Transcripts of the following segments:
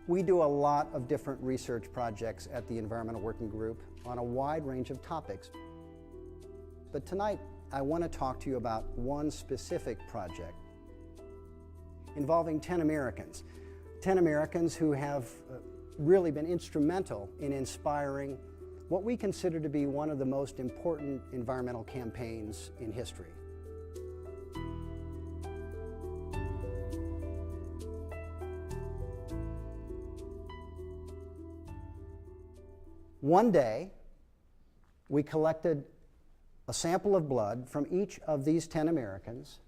We do a lot of different research projects at the Environmental Working Group on a wide range of topics. But tonight, I want to talk to you about one specific project involving 10 Americans. 10 Americans who have really been instrumental in inspiring what we consider to be one of the most important environmental campaigns in history. One day, we collected a sample of blood from each of these 10 Americans,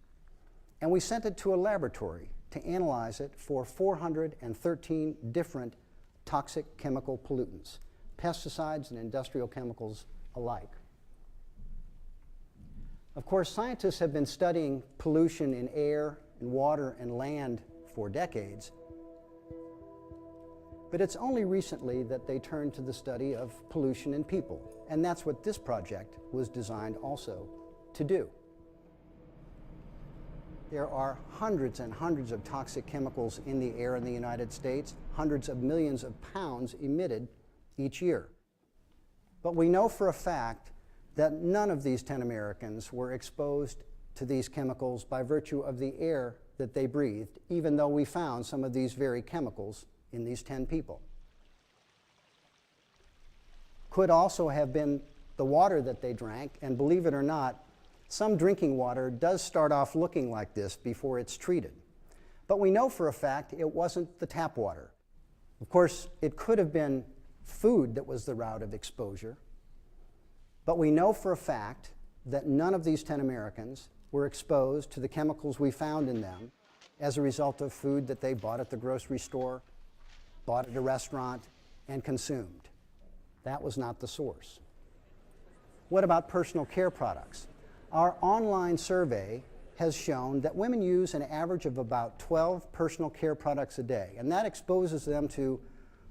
and we sent it to a laboratory to analyze it for 413 different toxic chemical pollutants, pesticides and industrial chemicals alike. Of course, scientists have been studying pollution in air, and water, and land for decades. But it's only recently that they turned to the study of pollution in people, and that's what this project was designed also to do. There are hundreds and hundreds of toxic chemicals in the air in the United States, hundreds of millions of pounds emitted each year. But we know for a fact that none of these 10 Americans were exposed to these chemicals by virtue of the air that they breathed, even though we found some of these very chemicals in these 10 people. Could also have been the water that they drank, and believe it or not, some drinking water does start off looking like this before it's treated. But we know for a fact it wasn't the tap water. Of course, it could have been food that was the route of exposure, but we know for a fact that none of these 10 Americans were exposed to the chemicals we found in them as a result of food that they bought at the grocery store, bought at a restaurant, and consumed. That was not the source. What about personal care products? Our online survey has shown that women use an average of about 12 personal care products a day, and that exposes them to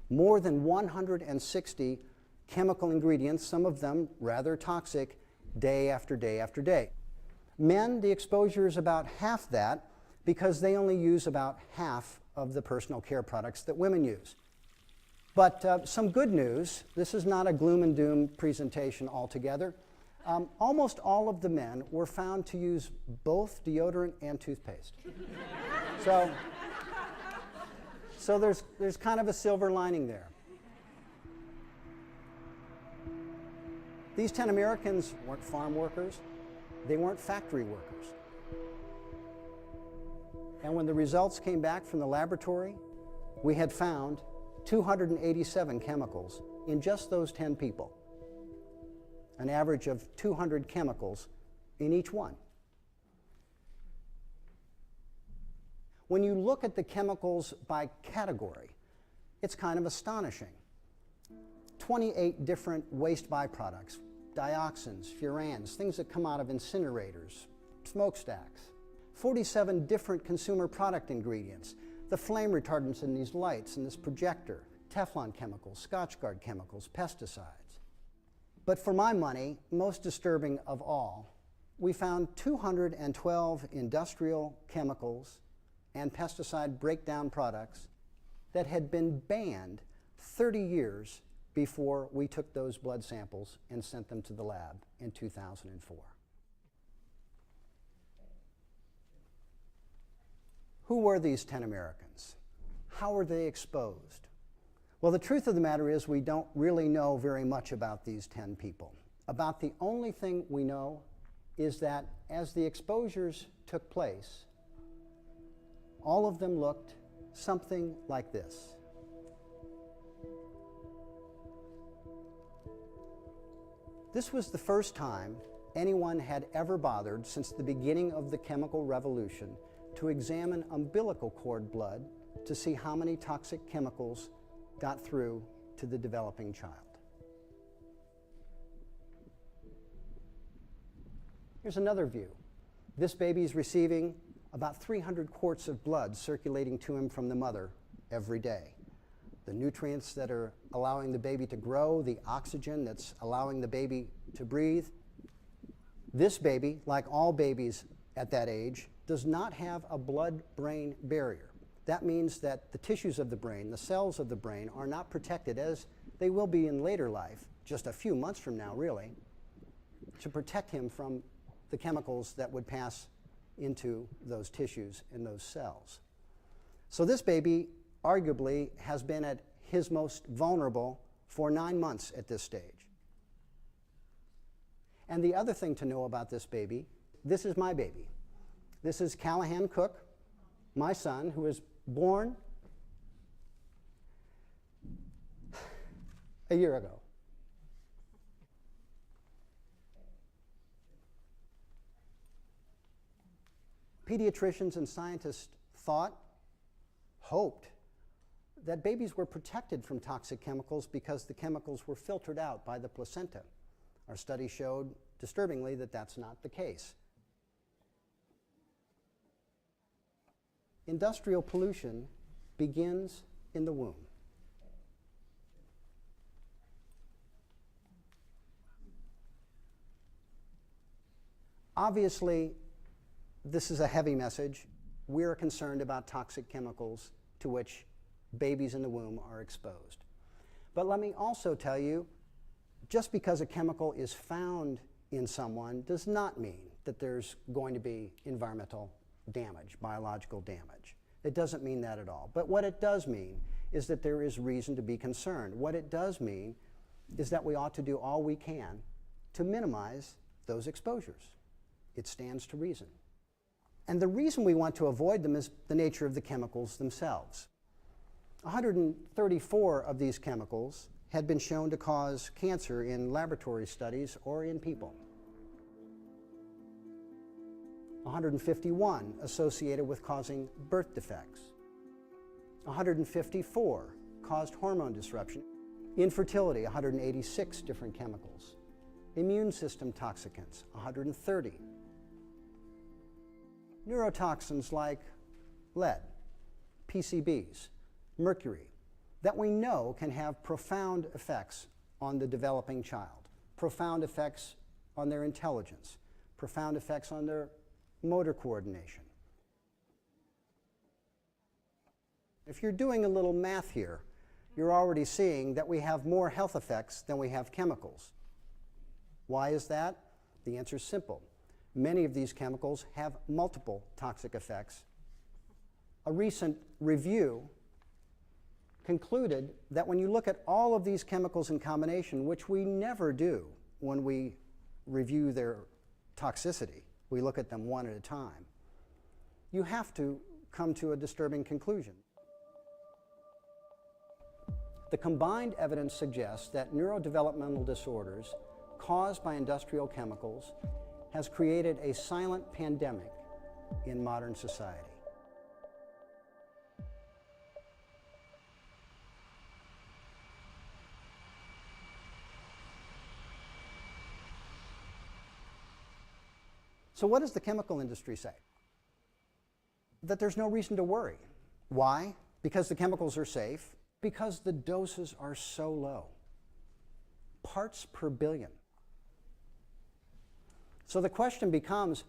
more than 160 chemical ingredients, some of them rather toxic, day after day after day. Men, the exposure is about half that because they only use about half of the personal care products that women use. But some good news, this is not a gloom and doom presentation altogether. Almost all of the men were found to use both deodorant and toothpaste. So there's kind of a silver lining there. These 10 Americans weren't farm workers, they weren't factory workers. And when the results came back from the laboratory, we had found 287 chemicals in just those 10 people, an average of 200 chemicals in each one. When you look at the chemicals by category, it's kind of astonishing. 28 different waste byproducts, dioxins, furans, things that come out of incinerators, smokestacks. 47 different consumer product ingredients, the flame retardants in these lights and this projector, Teflon chemicals, Scotchgard chemicals, pesticides. But for my money, most disturbing of all, we found 212 industrial chemicals and pesticide breakdown products that had been banned 30 years before we took those blood samples and sent them to the lab in 2004. Who were these 10 Americans? How were they exposed? Well, the truth of the matter is we don't really know very much about these 10 people. About the only thing we know is that as the exposures took place, all of them looked something like this. This was the first time anyone had ever bothered since the beginning of the chemical revolution to examine umbilical cord blood to see how many toxic chemicals got through to the developing child. Here's another view. This baby is receiving about 300 quarts of blood circulating to him from the mother every day. The nutrients that are allowing the baby to grow, the oxygen that's allowing the baby to breathe, This baby, like all babies at that age, does not have a blood-brain barrier. That means that the tissues of the brain, the cells of the brain, are not protected as they will be in later life, just a few months from now, really, to protect him from the chemicals that would pass into those tissues and those cells. So this baby arguably has been at his most vulnerable for 9 months at this stage. And the other thing to know about this baby, this is my baby. This is Callahan Cook, my son, who was born a year ago. Pediatricians and scientists hoped that babies were protected from toxic chemicals because the chemicals were filtered out by the placenta. Our study showed, disturbingly, that that's not the case. Industrial pollution begins in the womb. Obviously, this is a heavy message. We're concerned about toxic chemicals to which babies in the womb are exposed. But let me also tell you, just because a chemical is found in someone does not mean that there's going to be environmental damage, biological damage. It doesn't mean that at all. But what it does mean is that there is reason to be concerned. What it does mean is that we ought to do all we can to minimize those exposures. It stands to reason. And the reason we want to avoid them is the nature of the chemicals themselves. 134 of these chemicals had been shown to cause cancer in laboratory studies or in people. 151 associated with causing birth defects. 154 caused hormone disruption. Infertility, 186 different chemicals. Immune system toxicants, 130. Neurotoxins like lead, PCBs, mercury, that we know can have profound effects on the developing child, profound effects on their intelligence, profound effects on their motor coordination. If you're doing a little math here, you're already seeing that we have more health effects than we have chemicals. Why is that? The answer is simple. Many of these chemicals have multiple toxic effects. A recent review concluded that when you look at all of these chemicals in combination, which we never do when we review their toxicity, we look at them one at a time, you have to come to a disturbing conclusion. The combined evidence suggests that neurodevelopmental disorders caused by industrial chemicals has created a silent pandemic in modern society. So what does the chemical industry say? That there's no reason to worry. Why? Because the chemicals are safe. Because the doses are so low. Parts per billion. So the question becomes,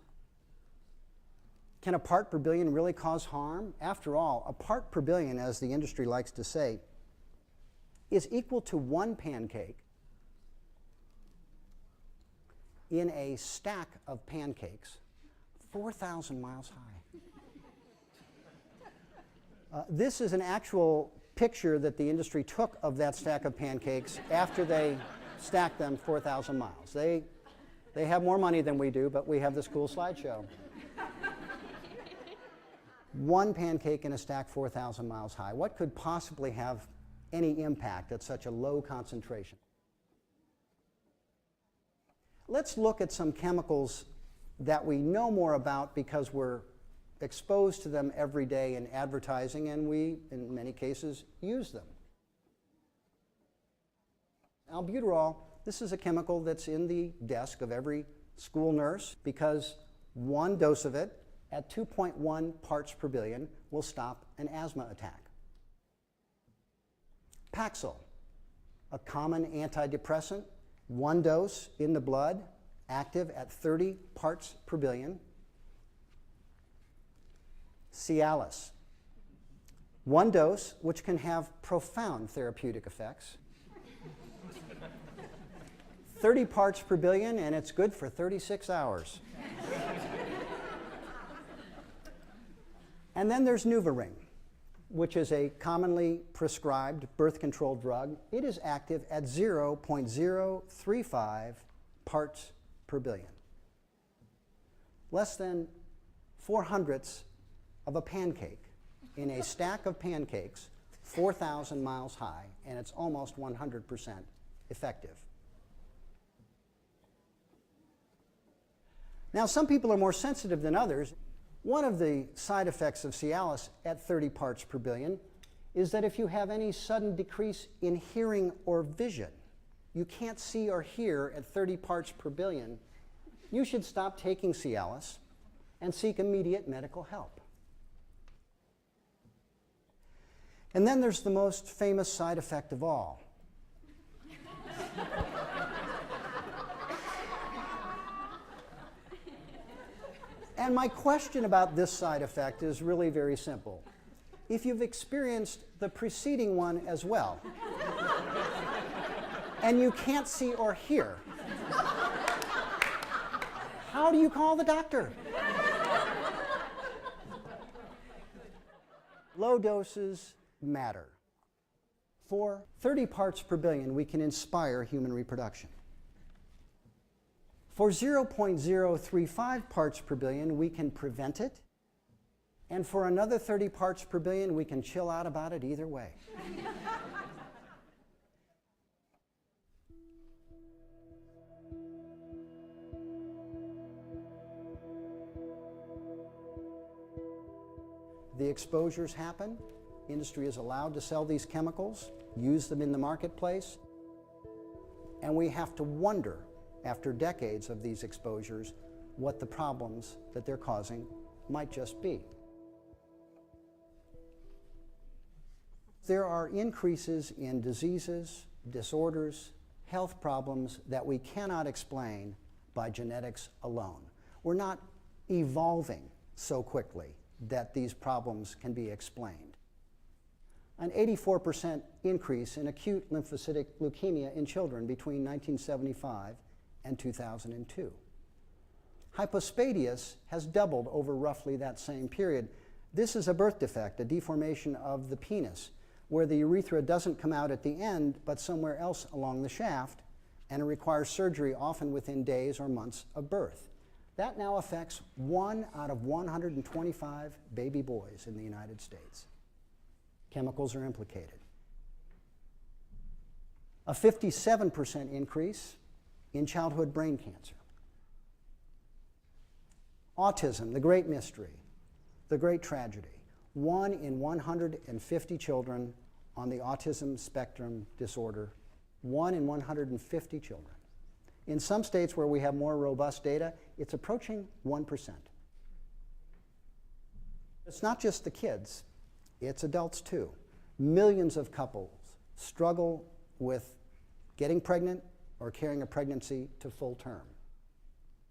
can a part per billion really cause harm? After all, a part per billion, as the industry likes to say, is equal to one pancake in a stack of pancakes 4,000 miles high. This is an actual picture that the industry took of that stack of pancakes after they stacked them 4,000 miles. They have more money than we do, but we have this cool slideshow. One pancake in a stack 4,000 miles high. What could possibly have any impact at such a low concentration? Let's look at some chemicals that we know more about because we're exposed to them every day in advertising, and we, in many cases, use them. Albuterol, this is a chemical that's in the desk of every school nurse because one dose of it at 2.1 parts per billion will stop an asthma attack. Paxil, a common antidepressant, one dose in the blood active at 30 parts per billion. Cialis. One dose, which can have profound therapeutic effects. 30 parts per billion, and it's good for 36 hours. And then there's NuvaRing, which is a commonly prescribed birth control drug. It is active at 0.035 parts per billion. Less than 4/100ths of a pancake in a stack of pancakes 4,000 miles high, and it's almost 100% effective. Now, some people are more sensitive than others. One of the side effects of Cialis at 30 parts per billion is that if you have any sudden decrease in hearing or vision, you can't see or hear at 30 parts per billion, you should stop taking Cialis and seek immediate medical help. And then there's the most famous side effect of all. And my question about this side effect is really very simple. If you've experienced the preceding one as well, and you can't see or hear, how do you call the doctor? Low doses matter. For 30 parts per billion, we can inspire human reproduction. For 0.035 parts per billion, we can prevent it. And for another 30 parts per billion, we can chill out about it either way. The exposures happen. Industry is allowed to sell these chemicals, use them in the marketplace, and we have to wonder, after decades of these exposures, what the problems that they're causing might just be. There are increases in diseases, disorders, health problems that we cannot explain by genetics alone. We're not evolving so quickly that these problems can be explained. An 84% increase in acute lymphocytic leukemia in children between 1975 and 2002. Hypospadias has doubled over roughly that same period. This is a birth defect, a deformation of the penis, where the urethra doesn't come out at the end, but somewhere else along the shaft, and it requires surgery often within days or months of birth. That now affects 1 out of 125 baby boys in the United States. Chemicals are implicated. A 57% increase in childhood brain cancer. Autism, the great mystery, the great tragedy. 1 in 150 children on the autism spectrum disorder, 1 in 150 children. In some states where we have more robust data, it's approaching 1%. It's not just the kids, it's adults too. Millions of couples struggle with getting pregnant or carrying a pregnancy to full term.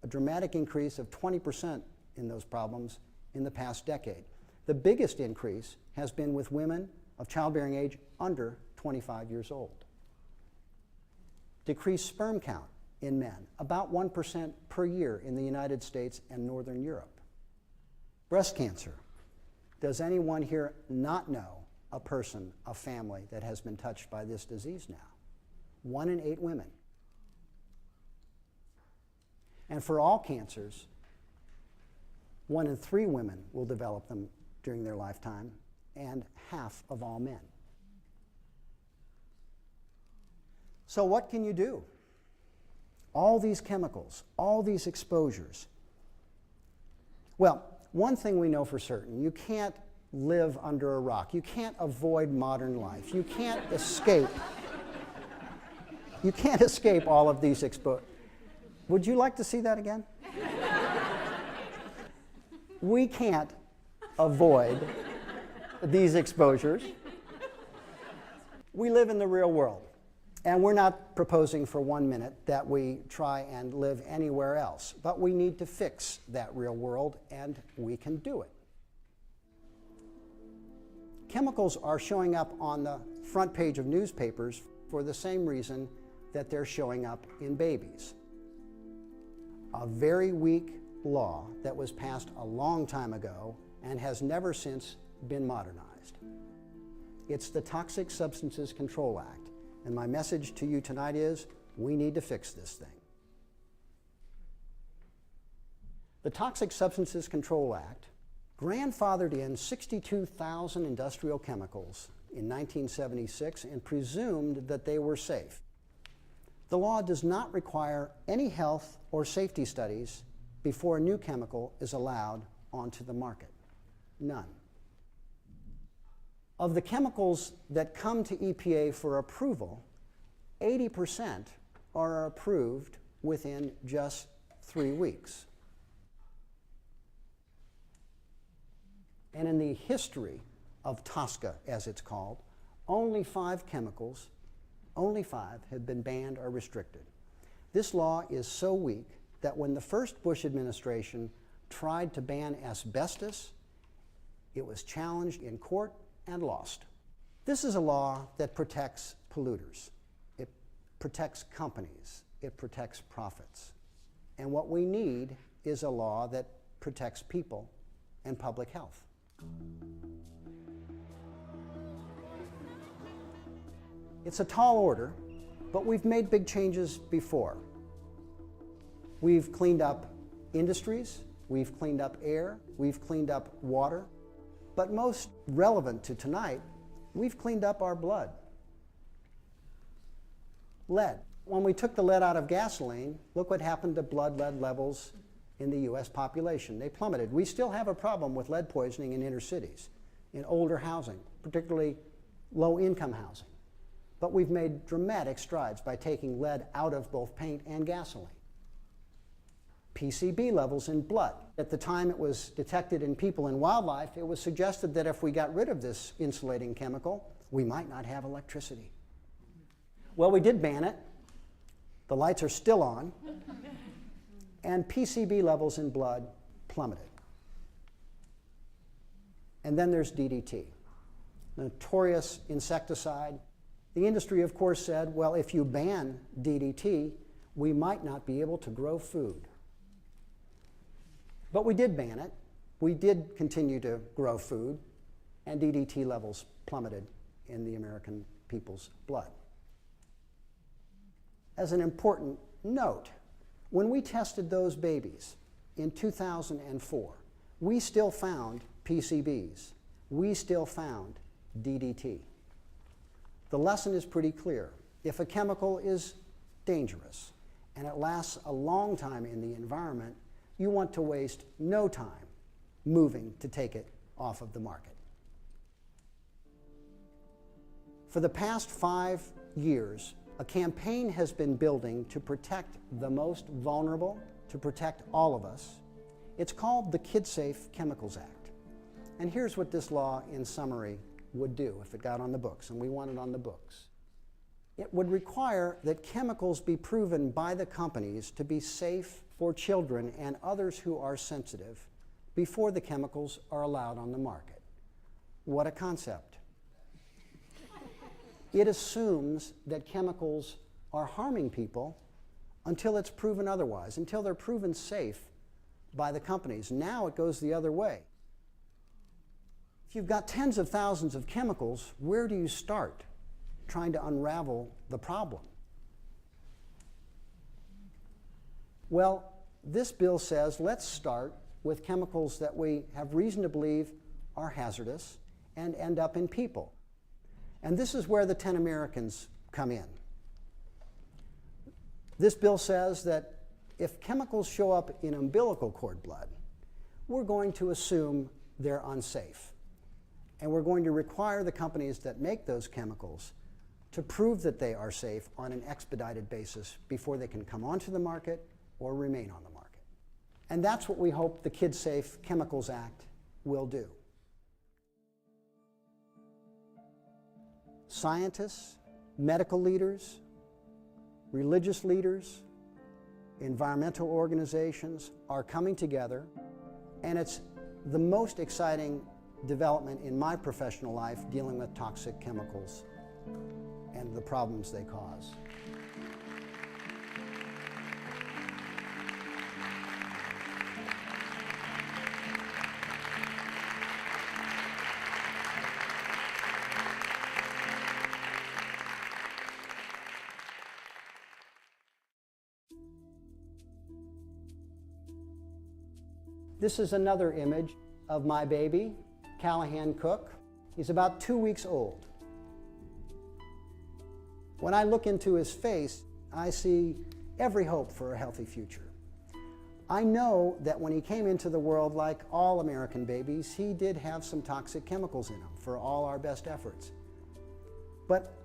A dramatic increase of 20% in those problems in the past decade. The biggest increase has been with women of childbearing age under 25 years old. Decreased sperm count in men, about 1% per year in the United States and Northern Europe. Breast cancer. Does anyone here not know a person, a family that has been touched by this disease now? 1 in 8 women. And for all cancers, 1 in 3 women will develop them during their lifetime, and half of all men. So what can you do? All these chemicals, all these exposures. Well, one thing we know for certain, you can't live under a rock. You can't avoid modern life. You can't escape. You can't escape all of these exposures. Would you like to see that again? We can't avoid these exposures. We live in the real world. And we're not proposing for 1 minute that we try and live anywhere else, but we need to fix that real world, and we can do it. Chemicals are showing up on the front page of newspapers for the same reason that they're showing up in babies. A very weak law that was passed a long time ago and has never since been modernized. It's the Toxic Substances Control Act. And my message to you tonight is, we need to fix this thing. The Toxic Substances Control Act grandfathered in 62,000 industrial chemicals in 1976 and presumed that they were safe. The law does not require any health or safety studies before a new chemical is allowed onto the market. None. Of the chemicals that come to EPA for approval, 80% are approved within just 3 weeks. And in the history of TSCA, as it's called, only 5 chemicals, only 5, have been banned or restricted. This law is so weak that when the first Bush administration tried to ban asbestos, it was challenged in court and lost. This is a law that protects polluters. It protects companies. It protects profits. And what we need is a law that protects people and public health. It's a tall order, but we've made big changes before. We've cleaned up industries, we've cleaned up air, we've cleaned up water, but most relevant to tonight, we've cleaned up our blood. Lead. When we took the lead out of gasoline, look what happened to blood lead levels in the US population. They plummeted. We still have a problem with lead poisoning in inner cities, in older housing, particularly low-income housing. But we've made dramatic strides by taking lead out of both paint and gasoline. PCB levels in blood. At the time it was detected in people and wildlife, it was suggested that if we got rid of this insulating chemical, we might not have electricity. Well, we did ban it. The lights are still on. And PCB levels in blood plummeted. And then there's DDT, notorious insecticide. The industry, of course, said, well, if you ban DDT, we might not be able to grow food. But we did ban it. We did continue to grow food, and DDT levels plummeted in the American people's blood. As an important note, when we tested those babies in 2004, we still found PCBs. We still found DDT. The lesson is pretty clear. If a chemical is dangerous and it lasts a long time in the environment, you want to waste no time moving to take it off of the market. For the past 5 years, a campaign has been building to protect the most vulnerable, to protect all of us. It's called the KidSafe Chemicals Act. And here's what this law, in summary, would do if it got on the books, and we want it on the books. It would require that chemicals be proven by the companies to be safe for children and others who are sensitive before the chemicals are allowed on the market. What a concept. It assumes that chemicals are harming people until it's proven otherwise, until they're proven safe by the companies. Now it goes the other way. If you've got tens of thousands of chemicals, where do you start trying to unravel the problem? Well, this bill says let's start with chemicals that we have reason to believe are hazardous and end up in people. And this is where the 10 Americans come in. This bill says that if chemicals show up in umbilical cord blood, we're going to assume they're unsafe. And we're going to require the companies that make those chemicals to prove that they are safe on an expedited basis before they can come onto the market or remain on the market. And that's what we hope the KidSafe Chemicals Act will do. Scientists, medical leaders, religious leaders, environmental organizations are coming together, and it's the most exciting development in my professional life dealing with toxic chemicals and the problems they cause. This is another image of my baby, Callahan Cook. He's about 2 weeks old. When I look into his face, I see every hope for a healthy future. I know that when he came into the world, like all American babies, he did have some toxic chemicals in him for all our best efforts. But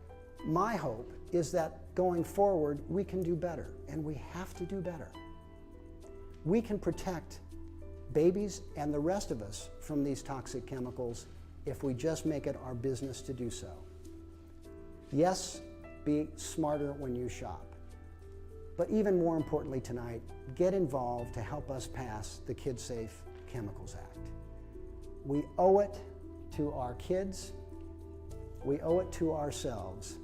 my hope is that going forward, we can do better, and we have to do better. We can protect babies and the rest of us from these toxic chemicals if we just make it our business to do so. Yes, be smarter when you shop. But even more importantly tonight, get involved to help us pass the KidSafe Chemicals Act. We owe it to our kids, we owe it to ourselves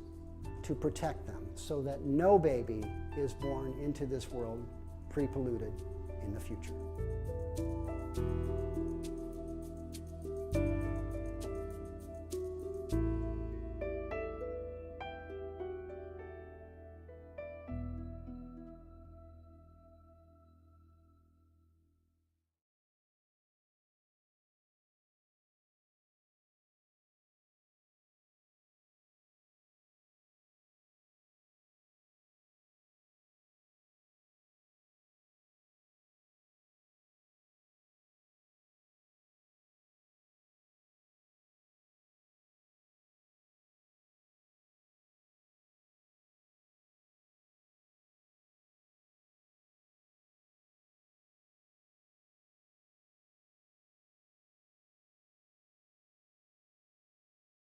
to protect them so that no baby is born into this world pre-polluted in the future.